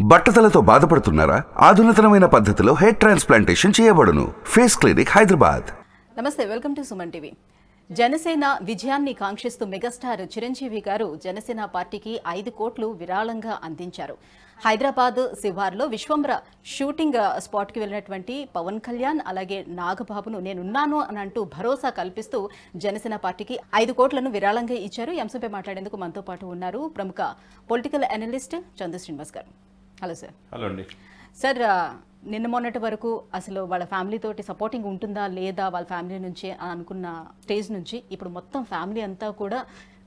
బట్టతలతో బాధపడుతున్నారా? ఆధునితనమైన పద్ధతిలో హెయిర్ ట్రాన్స్ప్లాంటేషన్ చేయబడును. Face clinic Hyderabad. నమస్తే, welcome to Suman TV. Janasena విజయాన్ని కాంక్షిస్తూ మెగాస్టార్ చిరంజీవి గారు జనసేన పార్టీకి 5 కోట్లు విరాళంగా అందించారు. హైదరాబాద్ శివార్లో విశ్వంబర షూటింగ్ స్పాట్కి వెళ్ళినటువంటి పవన్ కళ్యాణ్ అలాగే నాగబాబును నేనున్నాను అని అంటూ భరోసా కల్పిస్తూ జనసేన పార్టీకి 5 కోట్లను విరాళంగా ఇచ్చారు. ఈ అంశంపై మాట్లాడేందుకు మనతో పాటు ఉన్నారు ప్రముఖ పొలిటికల్ అనలిస్ట్ చందు శ్రీనివాస్ గారు. Hello sir. హలో అండి. సార్, నిన్న మొన్నటి వరకు అసలు వాళ్ళ ఫ్యామిలీ తోటి సపోర్టింగ్ ఉంటుందా లేదా వాళ్ళ ఫ్యామిలీ నుంచి అనుకున్న స్టేజ్ నుంచి ఇప్పుడు మొత్తం ఫ్యామిలీ అంతా కూడా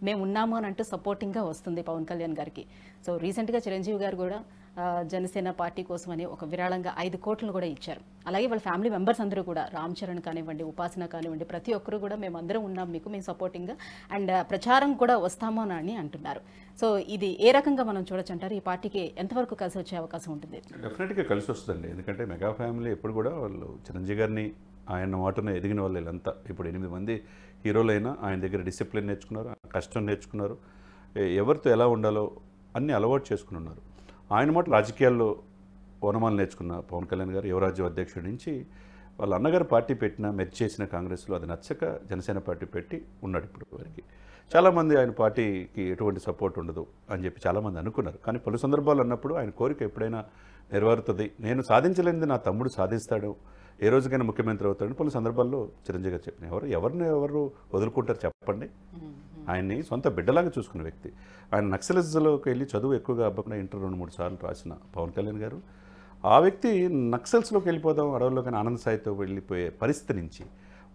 మేము ఉన్నాము అని అంటూ సపోర్టింగ్గా వస్తుంది పవన్ కళ్యాణ్ గారికి. సో రీసెంట్గా చిరంజీవి గారు కూడా జనసేన పార్టీ కోసం అని ఒక విరాళంగా 5 కోట్లను కూడా ఇచ్చారు. అలాగే వాళ్ళ ఫ్యామిలీ మెంబర్స్ అందరూ కూడా రామ్ చరణ్ కానివ్వండి, ఉపాసన కానివ్వండి, ప్రతి ఒక్కరు కూడా మేము అందరం ఉన్నాం మీకు, మేము సపోర్టింగ్గా అండ్ ప్రచారం కూడా వస్తాము అని అంటున్నారు. సో ఇది ఏ రకంగా మనం చూడొచ్చు అంటారు? ఈ పార్టీకి ఎంతవరకు కలిసి వచ్చే అవకాశం ఉంటుంది? డెఫినెట్గా కలిసి వస్తుందండి. ఎందుకంటే మెగా ఫ్యామిలీ ఎప్పుడు కూడా వాళ్ళు చిరంజీవి గారిని ఆయన మాటను ఎదిగిన వాళ్ళు వీళ్ళంతా. ఇప్పుడు 8 మంది హీరోలైనా ఆయన దగ్గర డిసిప్లిన్ నేర్చుకున్నారు, కష్టం నేర్చుకున్నారు, ఎవరితో ఎలా ఉండాలో అన్నీ అలవాటు చేసుకుని ఉన్నారు. ఆయన మాట రాజకీయాల్లో ఓనమాలు నేర్చుకున్న పవన్ కళ్యాణ్ గారు యువరాజ్యం అధ్యక్షుడి నుంచి వాళ్ళ అన్నగారు పార్టీ పెట్టిన మెర్జ్ చేసిన కాంగ్రెస్లో అది నచ్చక జనసేన పార్టీ పెట్టి ఉన్నాడు ఇప్పుడు వరకు. చాలామంది ఆయన పార్టీకి ఎటువంటి సపోర్ట్ ఉండదు అని చెప్పి చాలామంది అనుకున్నారు. కానీ పలు సందర్భాలు అన్నప్పుడు ఆయన కోరిక ఎప్పుడైనా నెరవేరుతుంది, నేను సాధించలేనిది నా తమ్ముడు సాధిస్తాడు, ఏ రోజుకైనా ముఖ్యమంత్రి అవుతాడని పలు సందర్భాల్లో చిరంజీవి గారు చెప్పిన ఎవరు వదులుకుంటారు చెప్పండి? ఆయన్ని సొంత బిడ్డలాగా చూసుకున్న వ్యక్తి. ఆయన నక్సలిజంలోకి వెళ్ళి చదువు ఎక్కువగా అవ్వకుండా ఇంటర్ 2-3 సార్లు రాసిన పవన్ కళ్యాణ్ గారు ఆ వ్యక్తి నక్సల్స్లోకి వెళ్ళిపోదాం అడవుల్లో కానీ ఆనంద్ సాయితో వెళ్ళిపోయే పరిస్థితి నుంచి,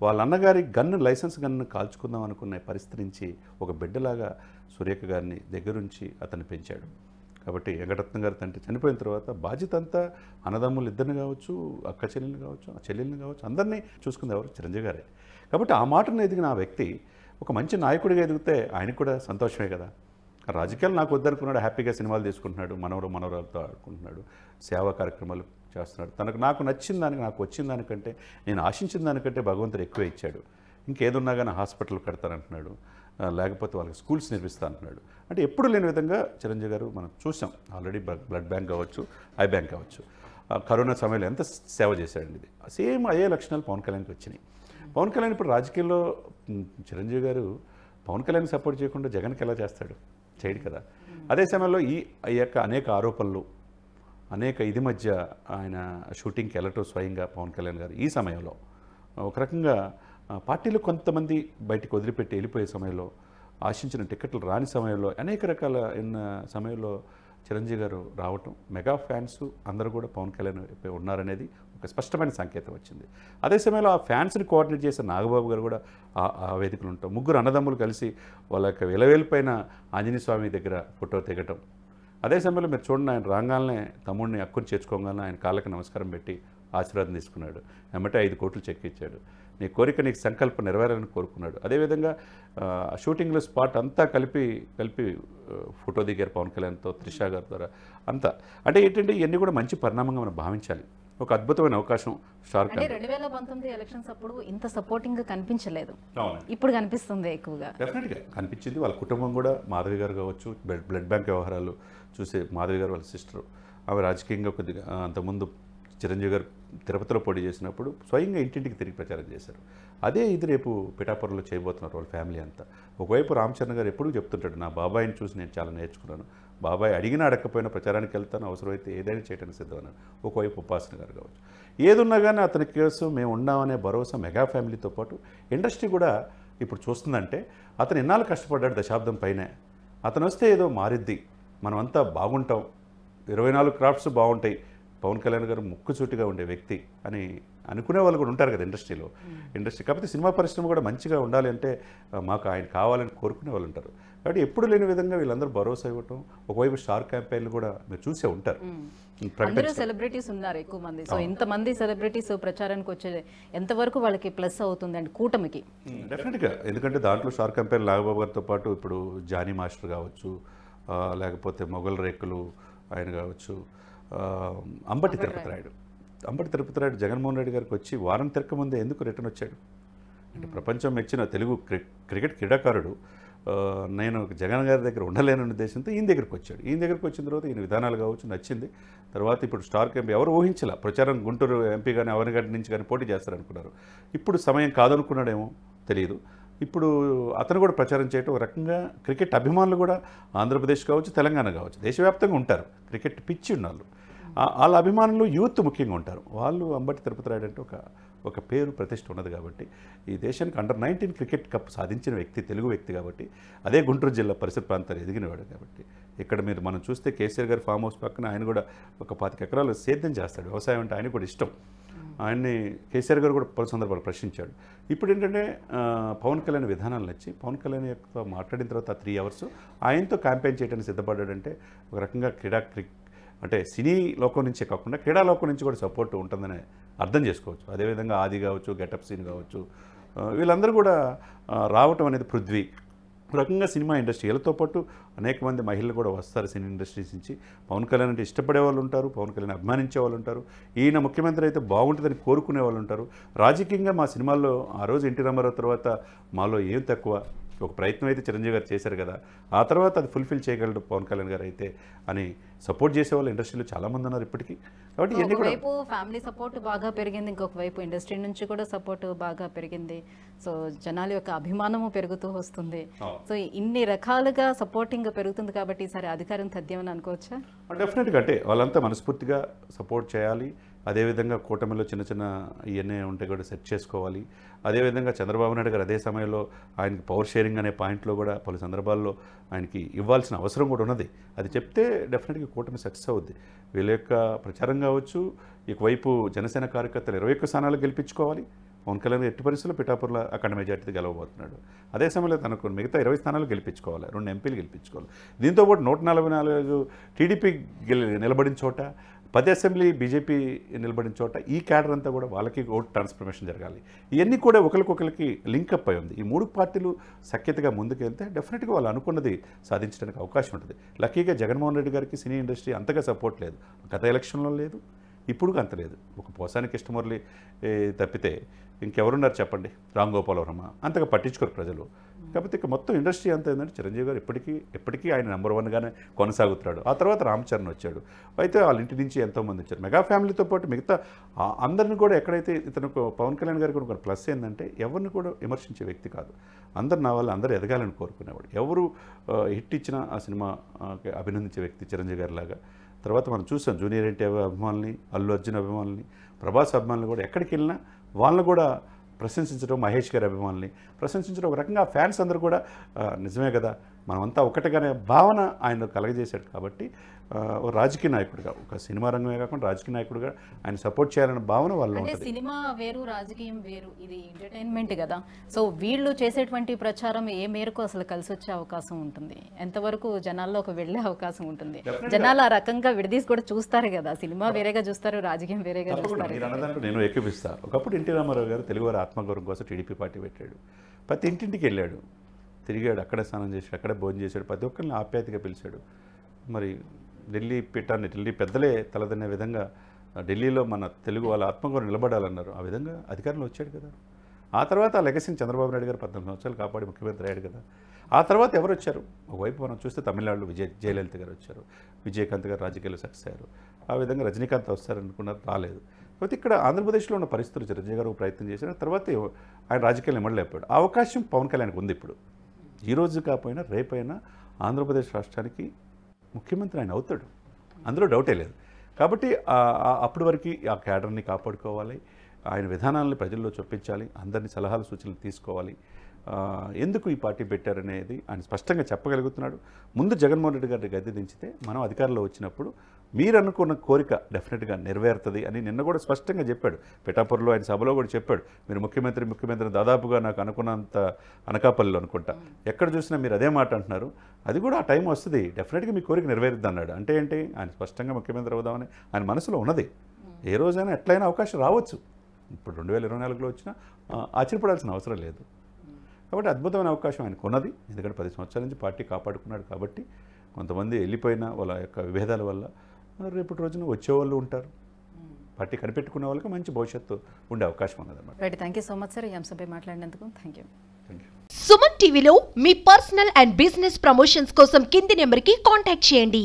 వాళ్ళ అన్నగారి లైసెన్స్ గన్ను కాల్చుకుందాం అనుకునే పరిస్థితి నుంచి ఒక బిడ్డలాగా సురేఖ గారిని దగ్గరుంచి అతన్ని పెంచాడు. కాబట్టి వెంకటరత్నం గారి తండ్రి చనిపోయిన తర్వాత బాధ్యత అంతా అన్నదమ్ములు ఇద్దరిని కావచ్చు, అక్క చెల్లెల్ని కావచ్చు, చెల్లెల్ని కావచ్చు, అందరినీ చూసుకుంది ఎవరు? చిరంజీవి గారే. కాబట్టి ఆ మాటను ఎదిగిన ఆ వ్యక్తి ఒక మంచి నాయకుడిగా ఎదిగితే ఆయనకు కూడా సంతోషమే కదా. రాజకీయాలు నాకు వద్దనుకున్నాడు, హ్యాపీగా సినిమాలు తీసుకుంటున్నాడు, మనవరాలతో ఆడుకుంటున్నాడు, సేవా కార్యక్రమాలు చేస్తున్నాడు. నాకు నచ్చిన దానికి, నాకు వచ్చిన దానికంటే, నేను ఆశించిన దానికంటే భగవంతుడు ఎక్కువ ఇచ్చాడు. ఇంకేదున్నా కానీ హాస్పిటల్ కడతానంటున్నాడు, లేకపోతే వాళ్ళకి స్కూల్స్ నిర్మిస్తా అంటున్నాడు. అంటే ఎప్పుడు లేని విధంగా చిరంజీవి గారు మనం చూసాం. ఆల్రెడీ బ్లడ్ బ్యాంక్ కావచ్చు, ఐ బ్యాంక్ కావచ్చు, కరోనా సమయంలో ఎంత సేవ చేశాడండి. ఇది సేమ్ అయ్యే లక్షణాలు పవన్ కళ్యాణ్కి వచ్చినాయి. పవన్ కళ్యాణ్ ఇప్పుడు రాజకీయాల్లో చిరంజీవి గారు పవన్ కళ్యాణ్ సపోర్ట్ చేయకుండా జగన్కి ఎలా చేస్తాడు? చేయడు కదా. అదే సమయంలో ఈ యొక్క అనేక ఆరోపణలు, అనేక ఇది మధ్య ఆయన షూటింగ్కి వెళ్ళటం స్వయంగా పవన్ కళ్యాణ్ గారు ఈ సమయంలో ఒక రకంగా పార్టీలో కొంతమంది బయటికి వదిలిపెట్టి వెళ్ళిపోయే సమయంలో, ఆశించిన టికెట్లు రాని సమయంలో, అనేక రకాల సమయంలో చిరంజీవి గారు రావటం, మెగా ఫ్యాన్స్ అందరూ కూడా పవన్ కళ్యాణ్ ఉన్నారనేది ఒక స్పష్టమైన సంకేతం వచ్చింది. అదే సమయంలో ఆ ఫ్యాన్స్ని కోఆర్డినేట్ చేసే నాగబాబు గారు కూడా ఆ వేదికలు ఉంటాం. ముగ్గురు అన్నదమ్ములు కలిసి వాళ్ళ యొక్క విలవేలిపైన ఆంజనేయ స్వామి దగ్గర ఫోటో దిగటం. అదే సమయంలో మీరు చూడండి, ఆయన రాగానే తమ్ముడిని అక్కుని చేర్చుకోగానే ఆయన కాళ్ళకి నమస్కారం పెట్టి ఆశీర్వాదం తీసుకున్నాడు. వెంబటే 5 కోట్లు చెక్ ఇచ్చాడు. నీ కోరిక, నీకు సంకల్పం నెరవేరాలని కోరుకున్నాడు. అదేవిధంగా షూటింగ్లో స్పాట్ అంతా కలిపి ఫోటో దిగారు పవన్ కళ్యాణ్తో, త్రిషా గారి ద్వారా అంతా. అంటే ఏంటంటే ఇవన్నీ కూడా మంచి పరిణామంగా మనం భావించాలి. ఒక అద్భుతమైన అవకాశం. షార్క్ 2019 ఎలక్షన్స్ అప్పుడు ఇంత సపోర్టింగ్ కనిపించలేదు, ఇప్పుడు కనిపిస్తుంది ఎక్కువగా. డెఫినెట్గా కనిపించింది. వాళ్ళ కుటుంబం కూడా, మాధవి గారు కావచ్చు, బ్లడ్ బ్యాంక్ వ్యవహారాలు చూసే మాధవి గారు వాళ్ళ సిస్టరు, ఆమె రాజకీయంగా కొద్దిగా అంతకుముందు చిరంజీవి గారు తిరుపతిలో పోటీ చేసినప్పుడు స్వయంగా ఇంటింటికి తిరిగి ప్రచారం చేశారు. అదే ఇది రేపు పిఠాపురంలో చేయబోతున్నారు వాళ్ళ ఫ్యామిలీ అంతా. ఒకవైపు రామ్ చరణ్ గారు ఎప్పుడూ చెప్తుంటాడు, నా బాబాయిని చూసి నేను చాలా నేర్చుకున్నాను, బాబాయ్ అడిగినా అడగకపోయినా ప్రచారానికి వెళ్తాను, అవసరమైతే ఏదైనా చేయడానికి సిద్ధమన్నాను. ఒకవైపు ఉపాసన గారు కావచ్చు, ఏదున్నా కానీ అతని కేసు మేము ఉన్నామనే భరోసా మెగా ఫ్యామిలీతో పాటు ఇండస్ట్రీ కూడా ఇప్పుడు చూస్తుందంటే, అతను ఎన్నాళ్ళు కష్టపడ్డాడు దశాబ్దం పైనే, అతను వస్తే ఏదో మారిద్ది, మనమంతా బాగుంటాం, 24 క్రాఫ్ట్స్ బాగుంటాయి, పవన్ కళ్యాణ్ గారు ముక్కుసూటిగా ఉండే వ్యక్తి అని అనుకునే వాళ్ళు కూడా ఉంటారు కదా ఇండస్ట్రీలో. కాకపోతే సినిమా పరిశ్రమ కూడా మంచిగా ఉండాలి అంటే మాకు ఆయన కావాలని కోరుకునే వాళ్ళు ఉంటారు. కాబట్టి ఎప్పుడు లేని విధంగా వీళ్ళందరూ భరోసా ఇవ్వటం. ఒకవైపు స్టార్ క్యాంపెయిన్లు కూడా మీరు చూసే ఉంటారు. సెలబ్రిటీస్ ఉన్నారు ఎక్కువ మంది. సో ఇంతమంది సెలబ్రిటీస్ ప్రచారానికి వచ్చే ఎంతవరకు వాళ్ళకి ప్లస్ అవుతుంది అండి కూటమికి? డెఫినెట్గా. ఎందుకంటే దాంట్లో స్టార్ క్యాంపెయిన్ నాగబాబు గారితో పాటు ఇప్పుడు జానీ మాస్టర్ కావచ్చు, లేకపోతే మొగల్ రేకులు ఆయన కావచ్చు, అంబటి తిరుపతి రాయుడు జగన్మోహన్ రెడ్డి గారికి వచ్చి వారం తిరక ముందే ఎందుకు రిటర్న్ వచ్చాడు అంటే ప్రపంచం మెచ్చిన తెలుగు క్రికెట్ క్రీడాకారుడు నేను జగన్ గారి దగ్గర ఉండలేనన్న ఉద్దేశంతో ఈయన దగ్గరికి వచ్చాడు. ఈయన దగ్గరికి వచ్చిన తర్వాత ఈయన విధానాలు కావచ్చు నచ్చింది. తర్వాత ఇప్పుడు స్టార్ క్యాంప్ ఎవరు ఊహించలే, ప్రచారం గుంటూరు ఎంపీ కానీ అవనగడ్డ నుంచి కానీ పోటీ చేస్తారనుకున్నారు. ఇప్పుడు సమయం కాదనుకున్నాడేమో తెలియదు. ఇప్పుడు అతను కూడా ప్రచారం చేయడం ఒక రకంగా క్రికెట్ అభిమానులు కూడా ఆంధ్రప్రదేశ్ కావచ్చు, తెలంగాణ కావచ్చు, దేశవ్యాప్తంగా ఉంటారు. క్రికెట్ పిచ్చి ఉన్నారు. వాళ్ళ అభిమానులు యూత్ ముఖ్యంగా ఉంటారు. వాళ్ళు అంబటి తిరుపతి రాయుడు అంటే ఒక పేరు ప్రతిష్ట ఉన్నది కాబట్టి, ఈ దేశానికి అండర్-19 క్రికెట్ కప్ సాధించిన వ్యక్తి తెలుగు వ్యక్తి కాబట్టి, అదే గుంటూరు జిల్లా పరిసర ప్రాంతాలు ఎదిగినవాడు కాబట్టి, ఇక్కడ మనం చూస్తే కేసీఆర్ గారి ఫామ్ హౌస్ పక్కన ఆయన కూడా ఒక 25 ఎకరాలు సేద్యం చేస్తాడు. వ్యవసాయం అంటే ఆయన కూడా ఇష్టం. ఆయన్ని కేసీఆర్ గారు కూడా పలు సందర్భాలు ప్రశ్నించాడు. ఇప్పుడు ఏంటంటే పవన్ కళ్యాణ్ విధానాలు నచ్చి పవన్ కళ్యాణ్ యొక్క మాట్లాడిన తర్వాత 3 అవర్స్ ఆయనతో క్యాంపెయిన్ చేయడానికి సిద్ధపడ్డాడంటే ఒక రకంగా అంటే సినీ లోకం నుంచే కాకుండా క్రీడా లోకం నుంచి కూడా సపోర్ట్ ఉంటుందని అర్థం చేసుకోవచ్చు. అదేవిధంగా ఆది కావచ్చు, గెటప్ సీన్ కావచ్చు, వీళ్ళందరూ కూడా రావటం అనేది పృథ్వీ రకంగా సినిమా ఇండస్ట్రీ వీళ్ళతో పాటు అనేక మంది మహిళలు కూడా వస్తారు సినీ ఇండస్ట్రీస్ నుంచి. పవన్ కళ్యాణ్ అంటే ఇష్టపడే వాళ్ళు ఉంటారు, పవన్ కళ్యాణ్ అభిమానించే వాళ్ళు ఉంటారు, ఈయన ముఖ్యమంత్రి అయితే బాగుంటుందని కోరుకునే వాళ్ళు ఉంటారు. రాజకీయంగా మా సినిమాల్లో ఆ రోజు ఎన్టీ రామారావు తర్వాత మాలో ఏం తక్కువ, ఒక ప్రయత్నం అయితే చిరంజీవి గారు చేశారు కదా, ఆ తర్వాత అది ఫుల్ఫిల్ చేయగలడు పవన్ కళ్యాణ్ గారు అయితే అని సపోర్ట్ చేసేవాళ్ళు ఇండస్ట్రీలో చాలామంది ఉన్నారు ఇప్పటికీ. కాబట్టి ఇవన్నీ కూడా ఒకవైపు ఫ్యామిలీ సపోర్ట్ బాగా పెరిగింది, ఇంకొక వైపు ఇండస్ట్రీ నుంచి కూడా సపోర్ట్ బాగా పెరిగింది. సో జనాల యొక్క అభిమానము పెరుగుతూ వస్తుంది. సో ఇన్ని రకాలుగా సపోర్టింగ్ పెరుగుతుంది కాబట్టి ఈసారి అధికారం తథ్యమని అనుకోవచ్చా? డెఫినెట్గా అంటే వాళ్ళంతా మనస్ఫూర్తిగా సపోర్ట్ చేయాలి. అదేవిధంగా కూటమిలో చిన్న చిన్న ఇవన్నీ ఉంటే కూడా సెట్ చేసుకోవాలి. అదేవిధంగా చంద్రబాబు నాయుడు గారు అదే సమయంలో ఆయనకి పవర్ షేరింగ్ అనే పాయింట్లో కూడా పలు సందర్భాల్లో ఆయనకి ఇవ్వాల్సిన అవసరం కూడా ఉన్నది. అది చెప్తే డెఫినెట్గా కూటమి సక్సెస్ అవుద్ది. వీళ్ళ యొక్క ప్రచారం కావచ్చు, ఇకవైపు జనసేన కార్యకర్తలు 21 స్థానాలు గెలిపించుకోవాలి. పవన్ కళ్యాణ్ ఎట్టి పరిస్థితుల్లో పిఠాపురంలో అఖండ మెజార్టీతో గెలవబోతున్నాడు. అదే సమయంలో తనకు మిగతా 20 స్థానాలు గెలిపించుకోవాలి, 2 ఎంపీలు గెలిపించుకోవాలి. దీంతోపాటు 144 టీడీపీ నిలబడిన చోట, 10 అసెంబ్లీ బీజేపీ నిలబడిన చోట ఈ క్యాడర్ అంతా కూడా వాళ్ళకి ఓట్ ట్రాన్స్ఫర్మేషన్ జరగాలి. ఇవన్నీ కూడా ఒకరికొకరికి లింకప్ అయి ఉంది. ఈ 3 పార్టీలు సఖ్యతగా ముందుకెళ్తే డెఫినెట్గా వాళ్ళు అనుకున్నది సాధించడానికి అవకాశం ఉంటుంది. లక్కీగా జగన్మోహన్ రెడ్డి గారికి సినీ ఇండస్ట్రీ అంతగా సపోర్ట్ లేదు. గత ఎలక్షన్లో లేదు, ఇప్పుడు అంత లేదు. ఒక పోసాని కృష్ణమురళి తప్పితే ఇంకెవరున్నారు చెప్పండి, రామ్ గోపాల్ వర్మ, అంతగా పట్టించుకోరు ప్రజలు. కాకపోతే ఇక మొత్తం ఇండస్ట్రీ అంతా ఏంటంటే చిరంజీవి గారు ఎప్పటికీ ఆయన నెంబర్ 1గానే కొనసాగుతున్నాడు. ఆ తర్వాత రామ్ చరణ్ వచ్చాడు. అయితే వాళ్ళ ఇంటి నుంచి ఎంతోమంది వచ్చారు. మెగా ఫ్యామిలీతో పాటు మిగతా అందరిని కూడా ఎక్కడైతే ఇతనికి పవన్ కళ్యాణ్ గారికి ఒక ప్లస్ ఏంటంటే ఎవరిని కూడా విమర్శించే వ్యక్తి కాదు. అందరు నా వాళ్ళు అందరూ ఎదగాలని కోరుకునేవాడు. ఎవరు హిట్ ఇచ్చినా ఆ సినిమా అభినందించే వ్యక్తి చిరంజీవి గారి లాగా. తర్వాత మనం చూసాం జూనియర్ ఎన్టీఆర్ అభిమానుల్ని, అల్లు అర్జున్ అభిమానుల్ని, ప్రభాస్ అభిమానులు కూడా ఎక్కడికి వెళ్ళినా వాళ్ళని కూడా ప్రశంసించడం, మహేష్ గారి అభిమానుల్ని ప్రశంసించడం. ఒక రకంగా ఫ్యాన్స్ అందరూ కూడా నిజమే కదా మనమంతా ఒకటిగానే భావన ఆయన కలగజేశాడు. కాబట్టి ఒక రాజకీయ నాయకుడిగా, ఒక సినిమా రంగమే కాకుండా రాజకీయ నాయకుడిగా ఆయన సపోర్ట్ చేయాలనే భావన వాళ్ళు అంటే ఉంటుంది. సినిమా వేరు, రాజకీయం వేరు, ఇది ఎంటర్టైన్మెంట్ కదా. సో వీళ్ళు చేసేటువంటి ప్రచారం ఏ మేరకు అసలు కలిసి వచ్చే అవకాశం ఉంటుంది, ఎంతవరకు జనాల్లోకి వెళ్ళే అవకాశం ఉంటుంది? జనాలు ఆ రకంగా విడదీసి కూడా చూస్తారు కదా, సినిమా వేరేగా చూస్తారు, రాజకీయం వేరేగా చూస్తారు. మీరు అన్నదాంట్లో నేను ఏకీపిస్తా. ఒకప్పుడు ఎన్టీ రామారావు గారు తెలుగువారి ఆత్మగౌరవం కోసం టీడీపీ పార్టీ పెట్టాడు. ప్రతి ఇంటింటికి వెళ్ళాడు, తిరిగాడు, అక్కడే స్నానం చేశాడు, అక్కడే భోజనం చేశాడు, ప్రతి ఒక్కరిని ఆప్యాయతగా పిలిచాడు. మరి ఢిల్లీ పీఠాన్ని ఢిల్లీ పెద్దలే తలదన్నే విధంగా ఢిల్లీలో మన తెలుగు వాళ్ళ ఆత్మగౌరవం నిలబడాలన్నారు. ఆ విధంగా అధికారంలో వచ్చాడు కదా. ఆ తర్వాత ఆ లెగసీని చంద్రబాబు నాయుడు గారు 14 సంవత్సరాలు కాపాడి ముఖ్యమంత్రి అయ్యాడు కదా. ఆ తర్వాత ఎవరు వచ్చారు? ఒకవైపు మనం చూస్తే తమిళనాడులో జయలలిత గారు వచ్చారు, విజయకాంత్ గారు రాజకీయాల్లో సక్సెస్ అయ్యారు. ఆ విధంగా రజనీకాంత్ వస్తారనుకున్నారు, రాలేదు. కాబట్టి ఇక్కడ ఆంధ్రప్రదేశ్లో ఉన్న పరిస్థితులు చిరంజీవి గారు ప్రయత్నం చేశారు. తర్వాత ఆయన రాజకీయాలు ఇమ్మడలేపాడు. ఆ అవకాశం పవన్ కళ్యాణ్కి ఉంది. ఇప్పుడు ఈ రోజు కాకపోయినా రేపైనా ఆంధ్రప్రదేశ్ రాష్ట్రానికి ముఖ్యమంత్రి ఆయన అవుతాడు, అందులో డౌటే లేదు. కాబట్టి అప్పటి వరకు ఆ క్యాడర్ని కాపాడుకోవాలి, ఆయన విధానాలను ప్రజల్లో చొప్పించాలి, అందరినీ సలహాలు సూచనలు తీసుకోవాలి. ఎందుకు ఈ పార్టీ పెట్టారనేది ఆయన స్పష్టంగా చెప్పగలుగుతున్నాడు. ముందు జగన్మోహన్ రెడ్డి గారిని గద్దె దించితే మనం అధికారంలో వచ్చినప్పుడు మీరు అనుకున్న కోరిక డెఫినెట్గా నెరవేరుతుంది అని నిన్న కూడా స్పష్టంగా చెప్పాడు. పిఠాపురంలో ఆయన సభలో కూడా చెప్పాడు, మీరు ముఖ్యమంత్రి దాదాపుగా నాకు అనుకున్నంత అనకాపల్లిలో అనుకుంటా, ఎక్కడ చూసినా మీరు అదే మాట అంటున్నారు, అది కూడా ఆ టైం వస్తుంది, డెఫినెట్గా మీ కోరిక నెరవేరుద్ది అన్నాడు. అంటే ఏంటి, ఆయన స్పష్టంగా ముఖ్యమంత్రి అవుదామని ఆయన మనసులో ఉన్నది. ఏ రోజైనా ఎట్లయినా అవకాశం రావచ్చు. ఇప్పుడు 2024లో వచ్చినా ఆశ్చర్యపడాల్సిన అవసరం లేదు. కాబట్టి అద్భుతమైన అవకాశం ఆయనకు ఉన్నది. ఎందుకంటే 10 సంవత్సరాల నుంచి పార్టీ కాపాడుకున్నాడు. కాబట్టి కొంతమంది వెళ్ళిపోయిన వాళ్ళ యొక్క విభేదాల వల్ల రేపటి రోజున వచ్చేవాళ్ళు ఉంటారు. పార్టీ కనిపెట్టుకునే వాళ్ళకి మంచి భవిష్యత్తు ఉండే అవకాశం ఉన్నదన్నమాట. Right, thank you so much sir ఈ అంశంపై మాట్లాడినందుకు. Thank you. సుమన్ టీవీలో మీ పర్సనల్ అండ్ బిజినెస్ ప్రమోషన్స్ కోసం కింది నెంబర్కి కాంటాక్ట్ చేయండి.